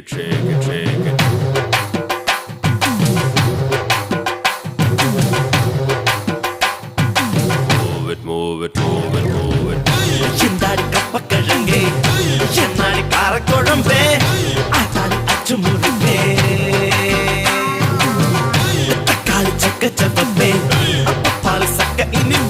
it, shake it, shake it. Move it, move it, move it, move it. Chindari kappa karange, chennari kara kodambe.